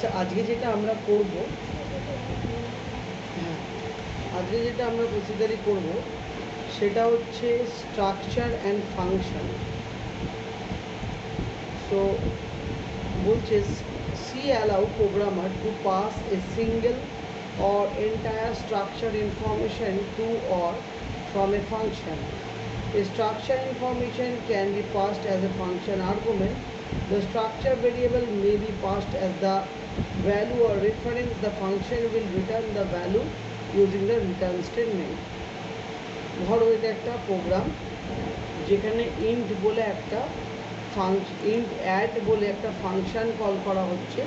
আচ্ছা, আজকে যেটা আমরা করব, হ্যাঁ, আজকে যেটা আমরা বেসিক্যালি করব সেটা হচ্ছে স্ট্রাকচার অ্যান্ড ফাংশন। সো বলছে C allow programmer to pass a single or entire structure information to or from a function. A structure information can be passed as a function argument. The structure variable may be passed as the value or reference. The function will return the value using the return statement. ধরো এটা একটা programme যেখানে int বলে একটা int add বলে একটা function call করা হচ্ছে,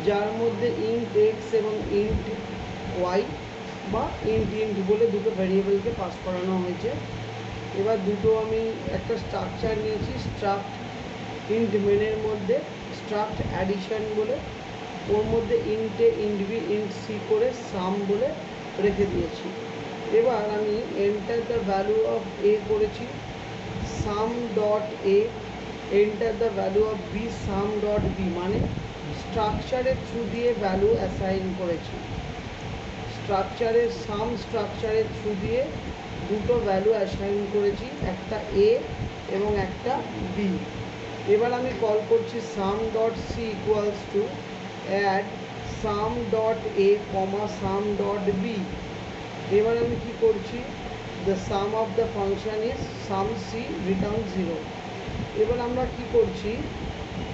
যার মধ্যে ইন্ট এক্স এবং ইন্ট ওয়াই বা ইন্ট বলে দুটো ভ্যারিয়েবলকে পাস করানো হয়েছে। এবার দুটো আমি একটা স্ট্রাকচার নিয়েছি, স্ট্রাক্ট ইন্ট মেনের মধ্যে স্ট্রাক্ট অ্যাডিশন বলে, ওর মধ্যে ইন্টে ইন্ট বি ইন্ট সি করে সাম বলে রেখে দিয়েছি। এবার আমি enter the value of A করেছি, sum dot A enter the value of B sum dot B, মানে স্ট্রাকচারের থ্রু দিয়ে ভ্যালু অ্যাসাইন করেছি। স্ট্রাকচারের স্ট্রাকচারের থ্রু দিয়ে দুটো ভ্যালু অ্যাসাইন করেছি, একটা এ এবং একটা বি। এবার আমি কল করছি sum dot C equals to add sum dot A comma sum dot B. এবার আমি কি করছি, the sum of the function is sum C return 0। এবার আমরা কি করছি,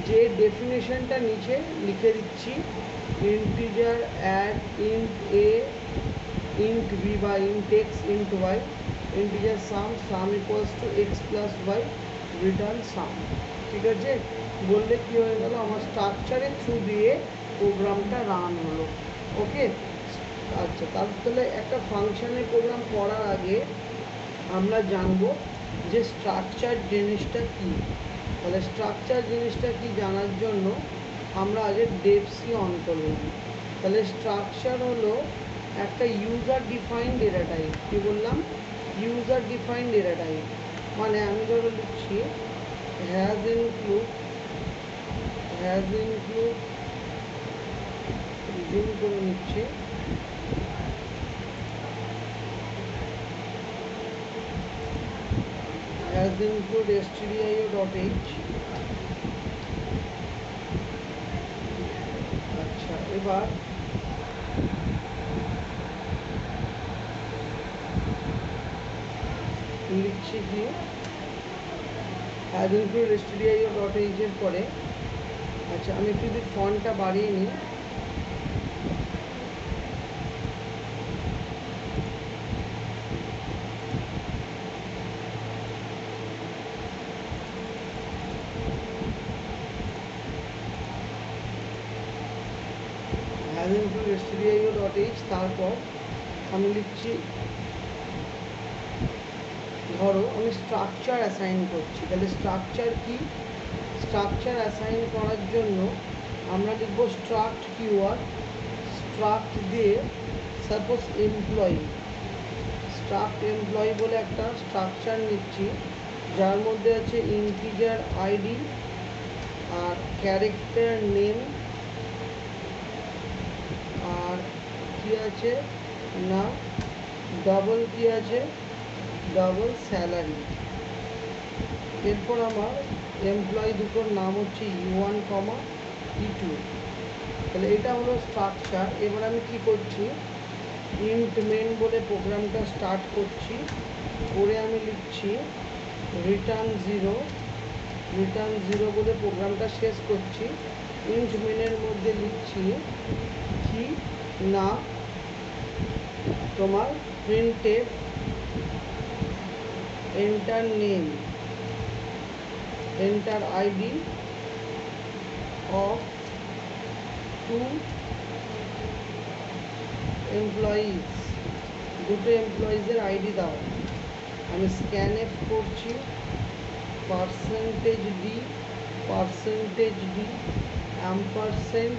যে ডেফিনেশনটা নিচে লিখে দিচ্ছি, integer add int A int B বা int X int Y, integer sum equals to X plus Y return sum. ঠিক আছে, বললে কি হয়ে গেল, আমার স্ট্রাকচারের থ্রু দিয়ে প্রোগ্রামটা রান হলো। ওকে, আচ্ছা, তাহলে একটা ফাংশনের প্রোগ্রাম করার আগে আমরা জানবো যে স্ট্রাকচার জিনিসটা কী। তাহলে স্ট্রাকচার জিনিসটা কি জানার জন্য আমরা আগে ডেফসি অন করলাম। তাহলে স্ট্রাকচার হলো একটা ইউজার ডিফাইন্ড ডেটা টাইপ। কী বললাম, ইউজার ডিফাইন্ড ডেটা টাইপ, মানে আমি ধরো লিখছি হ্যাজ ইনক্লুড জুম করে নিচ্ছি, হ্যাজ ইনক্লুড stdio.h। আচ্ছা, এবার লিখছি কি, হ্যাজ ইনক্লুড stdio.h এর পরে, আচ্ছা আমি একটু যদি ফন্টটা বাড়িয়ে নিই, হ্যাজ ইনক্লুড stdio.h, তারপর আমি লিখছি, ধরো আমি স্ট্রাকচার অ্যাসাইন করছি। তাহলে স্ট্রাকচার কি, স্ট্রাকচার অ্যাসাইন করার জন্য আমরা লিখব স্ট্রাক্ট কিওয়ার্ড, স্ট্রাক্ট দিয়ে সাপোজ এমপ্লয়ি, স্ট্রাক্ট এমপ্লয়ি বলে একটা স্ট্রাকচার নিচ্ছি, যার মধ্যে আছে ইন্টিজার আইডি আর ক্যারেক্টার নেম আর কি আছে না ডবল কি আছে, ডবল স্যালারি। এরপর আমার এমপ্লয়ি দুটোর নাম হচ্ছে U1, E2। তাহলে এটা হলো স্ট্রাকচার। এবার আমি কি করছি, ইন্ট মেন বলে প্রোগ্রামটা স্টার্ট করছি, করে আমি লিখছি রিটার্ন 0 বলে প্রোগ্রামটা শেষ করছি। ইন্ট মেনের মধ্যে লিখছি কি না তোমার printf enter name enter ID of 2 employees, দুটো এমপ্লয়িজের আইডি দাও। আমি স্ক্যানএফ করছি, %d ampersand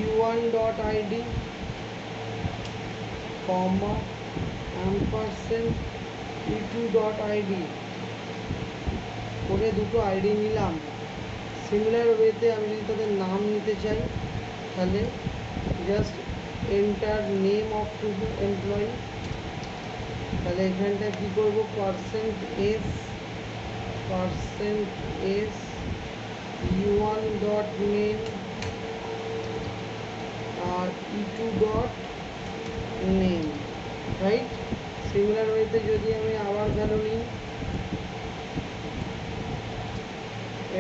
u1.id comma ampersand e2.id করে দুটো আইডি নিলাম। সিমিলার ওয়েতে আমি যদি তাদের নাম নিতে চাই, তাহলে just enter name of two employee, তাহলে এখানটা কী করবো, %s u1 ডট নেম আর e2 dot name, right. Similar ওয়েতে যদি আমি আবার ভ্যালু নিই,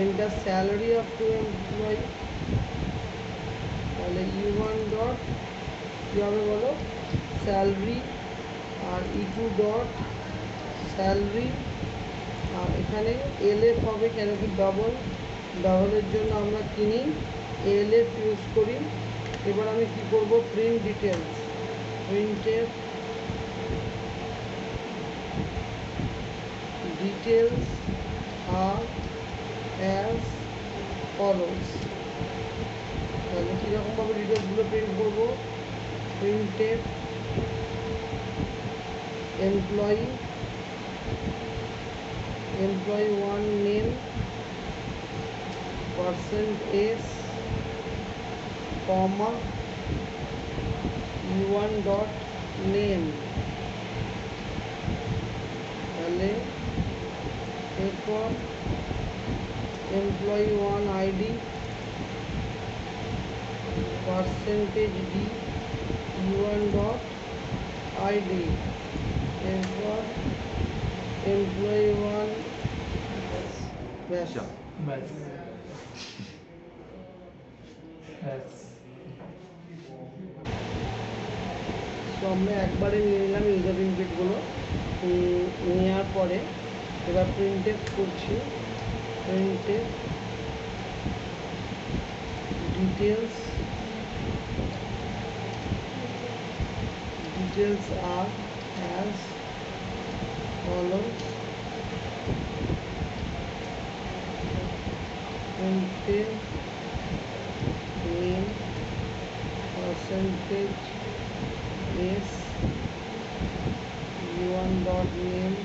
enter salary of two employee, তাহলে u1 ডট কী হবে বলো, স্যালারি, আর e2 ডট স্যালারি, আর এখানে এলএফ হবে, কেন কি ডবলের জন্য আমরা কিনি এলএফ ইউজ করি। এবার আমি কি করব, প্রিন্ট ডিটেলস, প্রিন্টের ডিটেলস আর অ্যাজ ফলোস। তাহলে কীরকমভাবে ডিটেলসগুলো প্রিন্ট করবো, প্রিন্টের এমপ্লয়ি 1 নেম %s কমা u1 ডট নেম, তাহলে এরপর employee 1 ID %d u1 dot ID, এরপর এমপ্লয়ি 1 ব্যাস। তো আমরা একবারে নিয়ে নিলাম ইউজার ইনপুটগুলো, নেওয়ার পরে এবার প্রিন্টেড করছি, printed details are as follows, printed name %s u1 dot name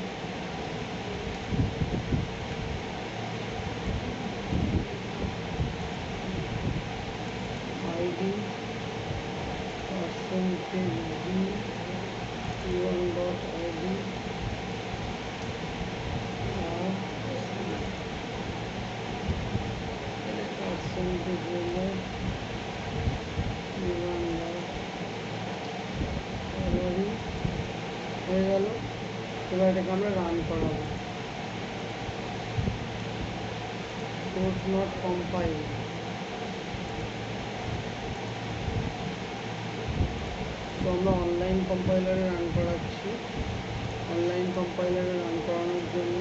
id %d u1 dot id আর percentage হলো u1 dot salary হয়ে গেল। এবার এটাকে আমরা রান করাবো, কোড নট কম্পাইল, তো আমরা অনলাইন কম্পাইলারে রান করাচ্ছি। অনলাইন কম্পাইলারে রান করানোর জন্য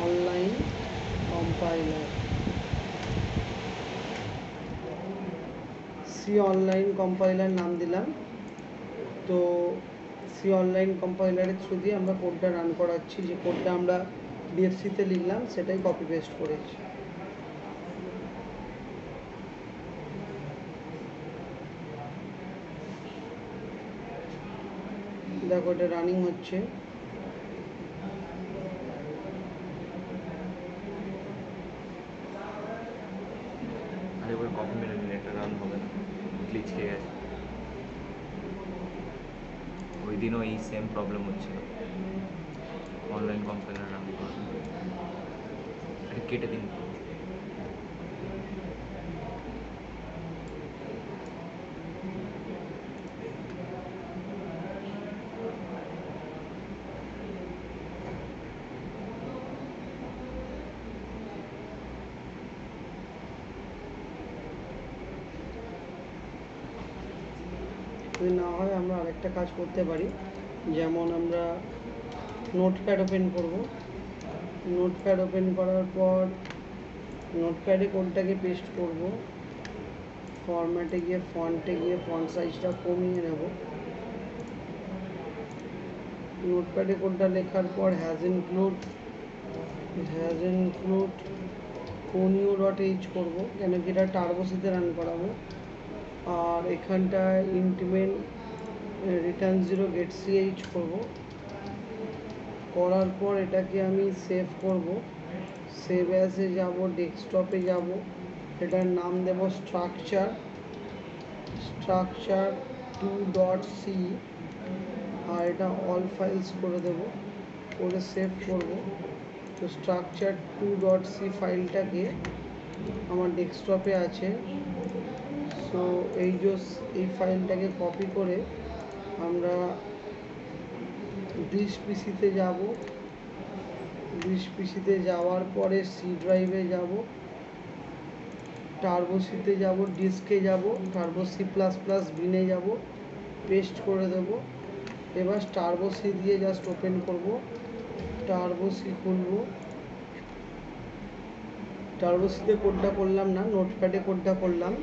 অনলাইন কম্পাইলার, অনলাইন কম্পাইলার নাম দিলাম। তো অনলাইন কম্পাইলারের থ্রু দিয়ে আমরা কোডটা রান করাচ্ছি, যে কোডটা আমরা ডিএফসিতে লিখলাম সেটাই কপি পেস্ট করেছি। দেখো এটা রানিং হচ্ছে, আরেকবার কপি মেরে নিলে এটা রান হবে না, গ্লিচ খেয়ে গেছে। ওই দিনও এই সেম প্রবলেম হচ্ছিল অনলাইন কম্পাইলার রান করার, এটা কেটে দিন। যদি না হয় আমরা আরেকটা কাজ করতে পারি, যেমন আমরা নোটপ্যাড ওপেন করব। নোটপ্যাড ওপেন করার পর নোটপ্যাডে কোডটাকে পেস্ট করব, ফরম্যাটে গিয়ে ফন্টে গিয়ে ফন্ট সাইজটা কমিয়ে নেব। নোটপ্যাডে কোডটা লেখার পর হ্যাজ ইনক্লুড conio.h করবো, কেন কি এটা টার্বোসিতে রান করাবো। আর এখানটায় ইন্টিমেন্ট রিটার্ন 0 গেট ch করবো। করার পর এটাকে আমি সেভ করব, সেভ অ্যাসে যাব, ডেস্কটপে যাব, এটার নাম দেব স্ট্রাকচার 2.c আর এটা অল ফাইলস করে দেব, করে সেভ করব। তো স্ট্রাকচার 2.c ফাইলটাকে আমার ডেস্কটপে আছে। সো এই ফাইলটাকে কপি করে আমরা ডিস পিসিতে যাব। ডিস পিসিতে যাওয়ার পরে সি ড্রাইভে যাব, টার্বো সিতে যাব, ডিস্কে যাব, টার্বো C++ বিনে যাব, পেস্ট করে দেব। এবার টার্বো সি দিয়ে জাস্ট ওপেন করব, টার্বো সি খুলব। টার্বো সিতে কোডটা করলাম না, নোটপ্যাডে কোডটা করলাম,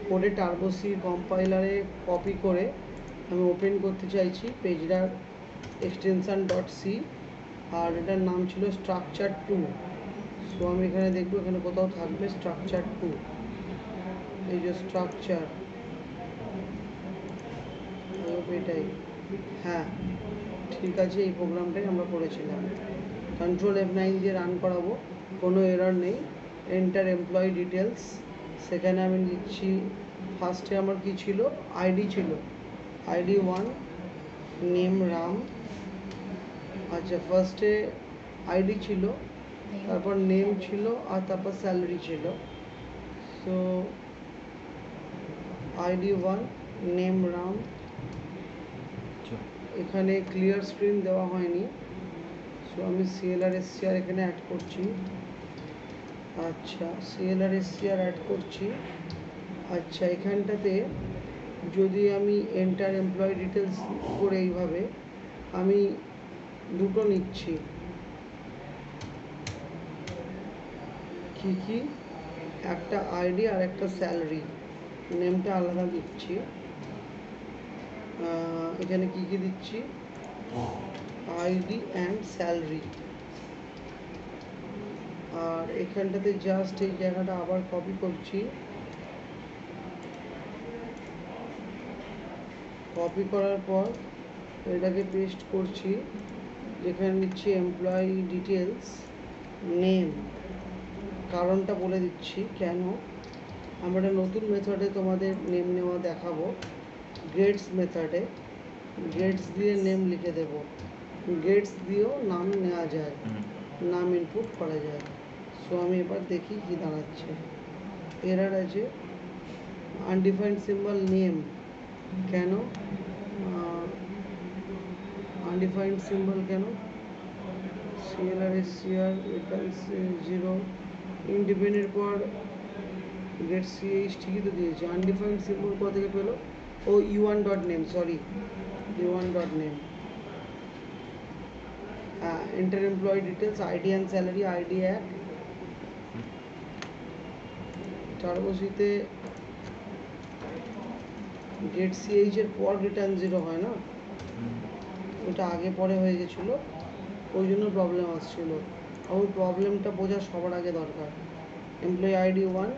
করে টার্বো সি কম্পাইলারে কপি করে আমি ওপেন করতে চাইছি পেজটার এক্সটেনশান .c আর এটার নাম ছিল স্ট্রাকচার 2। সো আমি এখানে দেখবো এখানে কোথাও থাকবে স্ট্রাকচার 2, এই যে স্ট্রাকচার, এটাই, হ্যাঁ ঠিক আছে, এই প্রোগ্রামটাই আমরা করেছিলাম। কন্ট্রোল F9 দিয়ে রান করাবো, কোনো এরর নেই। এন্টার এমপ্লয়ি ডিটেলস, সেখানে আমি লিখছি ফার্স্টে আমার কি ছিল, আইডি ছিল, ID 1, নেম রাম। আচ্ছা, ফার্স্টে আইডি ছিল, তারপর নেম ছিল, আর তারপর স্যালারি ছিল। So ID 1, name Ram. এখানে ক্লিয়ার স্ক্রিন দেওয়া হয়নি, সো আমি CLR/SCR এখানে অ্যাড করছি। আচ্ছা, CLR/SCR অ্যাড করছি। আচ্ছা, এখানটাতে যদি আমি এন্টার এমপ্লয়ি ডিটেলস করে এইভাবে আমি দুটো নিচ্ছি, কি একটা আইডি আর একটা স্যালারি, নেমটা আলাদা দিচ্ছি। এখানে কি দিচ্ছি, আইডি অ্যান্ড স্যালারি। আর এখানটাতে জাস্ট এই জায়গাটা আবার কপি করছি, কপি করার পর এটাকে পেস্ট করছি, যেখানে নিচ্ছি এমপ্লয়ি ডিটেলস নেম। কারণটা বলে দিচ্ছি কেন, আমরা নতুন মেথডে তোমাদের নেম নেওয়া দেখাবো। গেটস মেথডে গেটস দিয়ে নেম লিখে দেব, গেটস দিয়েও নাম নেওয়া যায়, নাম ইনপুট করা যায়। সো আমি এবার দেখি কি দাঁড়াচ্ছে। এরর আছে, আনডিফাইন্ড সিম্বল নেম, কেন আনডিফাইন্ড সিম্বল কেন, CLR/SCR ভ্যাকেন্সি 0, ইন্ডিপেন্ডেন্ট পর গেট CH ঠিকই তো দিয়েছে, আনডিফাইন্ড সিম্বল কোথা থেকে পেলো, ও U1 dot name, sorry U1 dot name. Enter employee details, ID and salary, ID 1, টার্বোসিতে গেট CH এর পর রিটার্ন 0 হয় না, ওটা আগে পরে হয়ে গেছিলো, ওই জন্য প্রবলেম আসছিল। ওই প্রবলেমটা বোঝা সবার আগে দরকার। এমপ্লয়ি ID 1,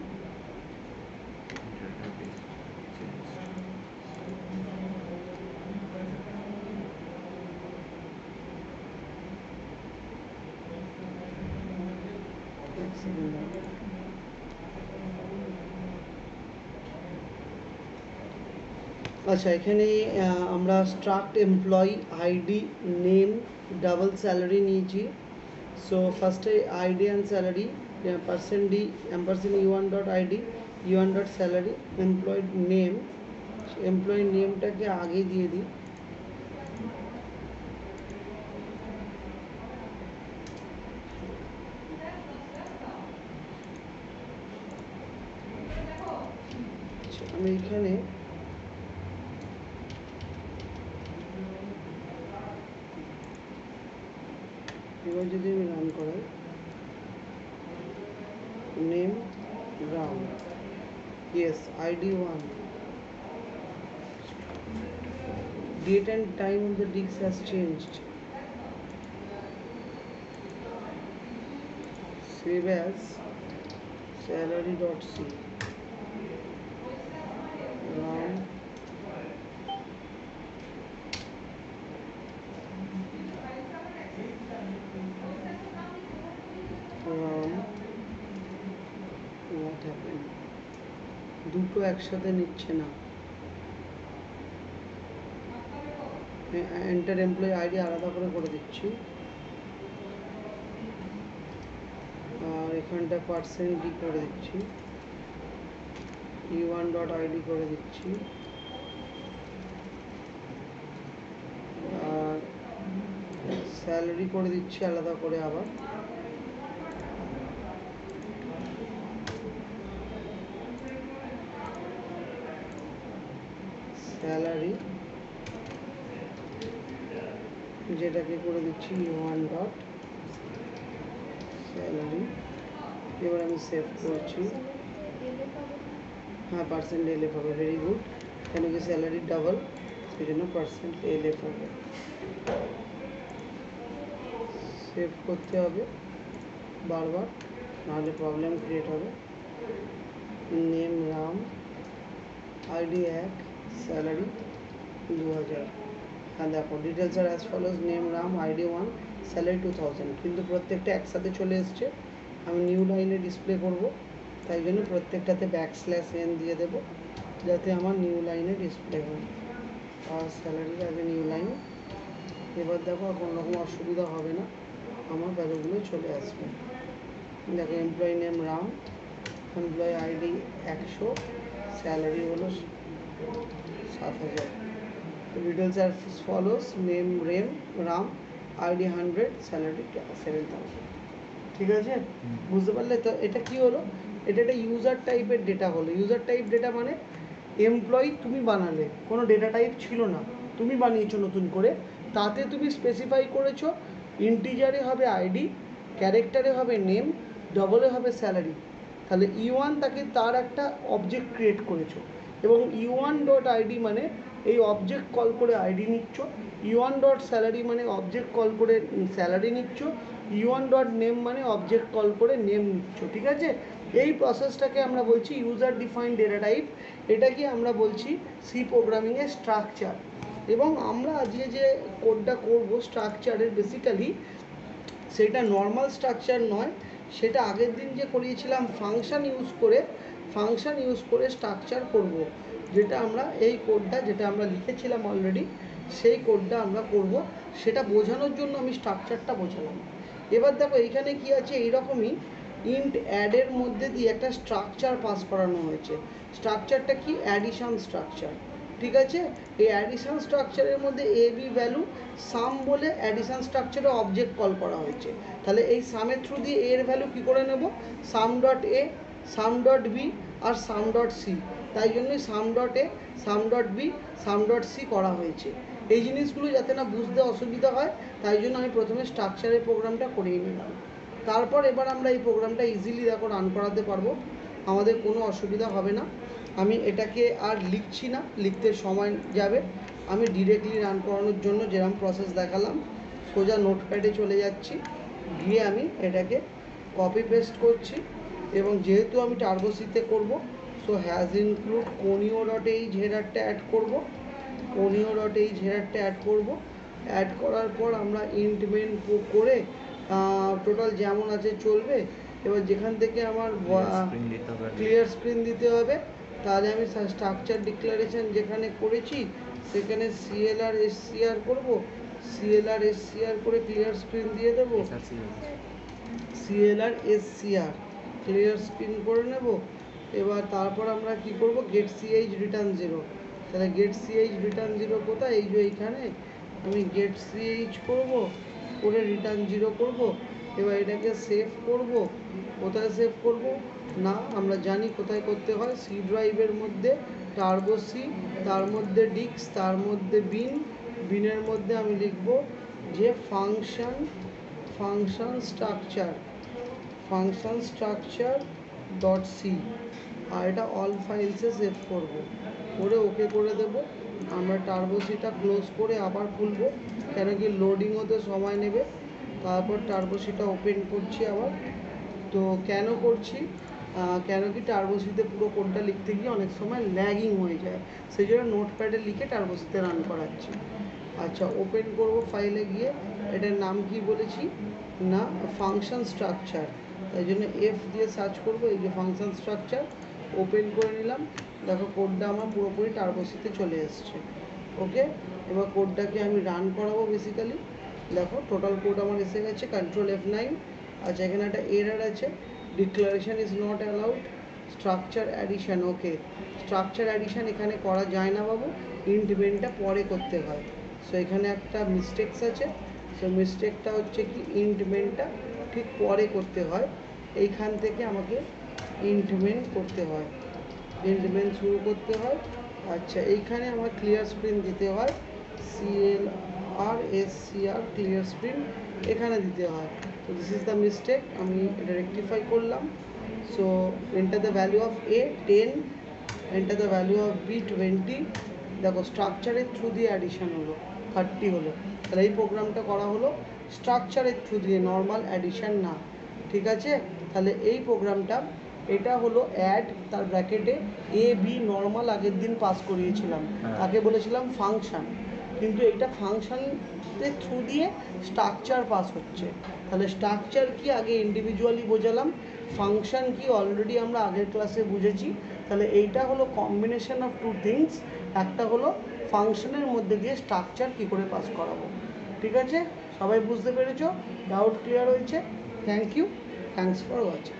আচ্ছা, এখানে আমরা struct employee ID name double salary নিয়েছি। সো ফার্স্টে ID and salary %d %u1 dot ID u1 dot salary, employee name, employee নেমটাকে আগে দিয়ে দিই। আমি এখানে এবার যদি আমি রান করাই, name Ram, yes ID 1, date and time of the disk has changed, save as salary.c, ram, ram, what happened? দুটো একসাথে নিচ্ছে না। এন্টার এমপ্লয়ি আইডি আলাদা করে দিচ্ছি, আর এখানটা %d করে দিচ্ছি, e1.id করে দিচ্ছি, আর স্যালারি করে দিচ্ছি আলাদা করে। আবার স্যালারি যেটাকে করে দিচ্ছি e1.salary। এবার আমি সেভ করছি। হ্যাঁ, %lf হবে, ভেরি গুড। কেন কি স্যালারি ডাবল, সেই জন্য %lf হবে। সেভ করতে হবে বারবার, নাহলে প্রবলেম ক্রিয়েট হবে। Name Ram, ID 1, salary 2000। হ্যাঁ দেখো, details are as follows, name Ram, ID 1, salary 2000, কিন্তু প্রত্যেকটা একসাথে চলে এসছে। আমি নিউ লাইনে ডিসপ্লে করব, তাই জন্য প্রত্যেকটাতে \n দিয়ে দেবো, যাতে আমার নিউ লাইনে ডিসপ্লে হয়। আর স্যালারি আগে নিউ লাইন। এবার দেখো আর কোনো রকম অসুবিধা হবে না, আমার ভ্যালুগুলো চলে আসবে। দেখো, employee name Ram, employee ID 100, salary হলো 7000। Details are follows, name Ram, ID 100, salary 7000। ঠিক আছে, বুঝতে পারলে তো? এটা কি হলো? এটা একটা ইউজার টাইপের ডেটা হলো। ইউজার টাইপ ডেটা মানে এমপ্লয়ি তুমি বানালে, কোনো ডেটা টাইপ ছিল না, তুমি বানিয়েছো নতুন করে। তাতে তুমি স্পেসিফাই করেছো ইন্টিজারে হবে আইডি, ক্যারেক্টারে হবে নেম, ডবলে হবে স্যালারি। তাহলে E1 তাকে তার একটা অবজেক্ট ক্রিয়েট করেছো, এবং e1.id মানে এই অবজেক্ট কল করে আইডি নিচ্ছ, e1.salary মানে অবজেক্ট কল করে স্যালারি নিচ্ছ, e1.name মানে অবজেক্ট কল করে নেম নিচ্ছ। ঠিক আছে, এই প্রসেসটাকে আমরা বলছি ইউজার ডিফাইন্ড ডেটা টাইপ। এটাকে আমরা বলছি সি প্রোগ্রামিংয়ের স্ট্রাকচার। এবং আমরা আজকে যে কোডটা করব স্ট্রাকচারের, বেসিক্যালি সেটা নর্মাল স্ট্রাকচার নয়, সেটা আগের দিন যে করিয়েছিলাম ফাংশন ইউজ করে স্ট্রাকচার করব। যেটা আমরা এই কোডটা যেটা আমরা লিখেছিলাম অলরেডি, সেই কোডটা আমরা করব। সেটা বোঝানোর জন্য আমি স্ট্রাকচারটা বোঝালাম। এবার দেখো এইখানে কি আছে, এইরকমই ইন্ট অ্যাডের মধ্যে দিয়ে একটা স্ট্রাকচার পাস করানো হয়েছে। স্ট্রাকচারটা কি? Addition structure. ঠিক আছে, এই অ্যাডিশন স্ট্রাকচারের মধ্যে AB ভ্যালু সাম বলে অ্যাডিশন স্ট্রাকচারে অবজেক্ট কল করা হয়েছে। তাহলে এই সামের থ্রু দিয়ে এর ভ্যালু কী করে নেব? sum.a, sum.b আর sum.c। তাই জন্যই sum.a, sum.b, sum.c করা হয়েছে। এই জিনিসগুলো যাতে না বুঝতে অসুবিধা হয়, তাই জন্য আমি প্রথমে স্ট্রাকচারের প্রোগ্রামটা করিয়ে নিলাম। তারপর এবার আমরা এই প্রোগ্রামটা ইজিলি দেখো রান করাতে পারবো, আমাদের কোনো অসুবিধা হবে না। আমি এটাকে আর লিখছি না, লিখতে সময় যাবে। আমি ডিরেক্টলি রান করানোর জন্য যেরকম প্রসেস দেখালাম, সোজা নোটপ্যাডে চলে যাচ্ছি, গিয়ে আমি এটাকে কপি পেস্ট করছি। এবং যেহেতু আমি টার্বোসিতে করব, সো হ্যাজ ইনক্লুড conio.h হেডারটা অ্যাড করব, conio.h হেডারটা অ্যাড করব। অ্যাড করার পর আমরা ইন্ট মেন করে টোটাল যেমন আছে চলবে। এবার যেখান থেকে আমার ক্লিয়ার স্ক্রিন দিতে হবে, তাহলে আমি স্ট্রাকচার ডিক্লারেশন যেখানে করেছি সেখানে CLR SCR করব, CLR SCR করে ক্লিয়ার স্ক্রিন দিয়ে দেবো, CLR SCR ক্লিয়ার স্ক্রিন করে নেব। এবার তারপর আমরা কি করব? Get CH return 0। তাহলে গেট CH রিটার্ন 0 কোথায়? এই যে এইখানে আমি গেট CH করব, করে রিটার্ন 0 করব। এবার এটাকে সেভ করব। কোথায় সেভ করব? না, আমরা জানি কোথায় করতে হয়। সি ড্রাইভের মধ্যে টার্বো সি, তার মধ্যে ডিক্স, তার মধ্যে বিনের মধ্যে আমি লিখব যে ফাংশন স্ট্রাকচার .c, আর এটা অল ফাইলসে সেভ করব, করে ওকে করে দেব। আমরা টার্বোসিটা ক্লোজ করে আবার খুলব, কেন কি লোডিং হতে সময় নেবে। তারপর টার্বোসিটা ওপেন করছি আবার। তো কেন করছি? কেন কি টার্বোসিতে পুরো কোডটা লিখতে গিয়ে অনেক সময় ল্যাগিং হয়ে যায়, সেই জন্য নোটপ্যাডে লিখে টার্বোসিতে রান করাচ্ছি। আচ্ছা, ওপেন করব ফাইলে গিয়ে। এটার নাম কি বলেছি? না, ফাংশন স্ট্রাকচার। তাই জন্য F দিয়ে সার্চ করব, এই যে ফাংশন স্ট্রাকচার। ওপেন করে নিলাম, দেখো কোডটা আমার পুরোপুরি টার্বোসিতে চলে এসছে। ওকে, এবার কোডটাকে আমি রান করাবো বেসিক্যালি। দেখো টোটাল কোড আমার এসে গেছে, কন্ট্রোল F9। আচ্ছা, এখানে একটা এরর আছে, declaration is not allowed, structure addition. Okay, structure addition এখানে করা যায় না বাবু, ইন্ট মেনটা পরে করতে হয়। সো এখানে একটা মিস্টেকস আছে। সো মিস্টেকটা হচ্ছে কি, ইন্ট মেনটা ঠিক পরে করতে হয়, এইখান থেকে আমাকে ইন্ট মেন করতে হয়, ইন্ট মেন শুরু করতে হয়। আচ্ছা, এইখানে আমার ক্লিয়ার স্ক্রিন দিতে হয়, CLRSCR ক্লিয়ার স্ক্রিন এখানে দিতে হয়। তো দিস ইজ দ্য মিস্টেক, আমি এটা রেকটিফাই করলাম। So enter the value of A 10, enter the value of B 20। দেখো স্ট্রাকচারের থ্রু দিয়ে অ্যাডিশন হলো, 30 হলো। তাহলে এই প্রোগ্রামটা করা হলো স্ট্রাকচারের থ্রু দিয়ে, নর্মাল অ্যাডিশন না। ঠিক আছে, তাহলে এই প্রোগ্রামটা, এটা হলো অ্যাড, তার ব্র্যাকেটে AB নর্মাল আগের দিন পাস করিয়েছিলাম, তাকে বলেছিলাম ফাংশন, কিন্তু এইটা ফাংশনের থ্রু দিয়ে স্ট্রাকচার পাস হচ্ছে। তাহলে স্ট্রাকচার কি আগে ইন্ডিভিজুয়ালি বোঝালাম, ফাংশন কি অলরেডি আমরা আগের ক্লাসে বুঝেছি। তাহলে এইটা হলো কম্বিনেশন অফ টু থিংস, একটা হলো ফাংশনের মধ্যে দিয়ে স্ট্রাকচার কী করে পাস করাবো। ঠিক আছে, সবাই বুঝতে পেরেছো? ডাউট ক্লিয়ার হয়েছে? Thank you, thanks for watching.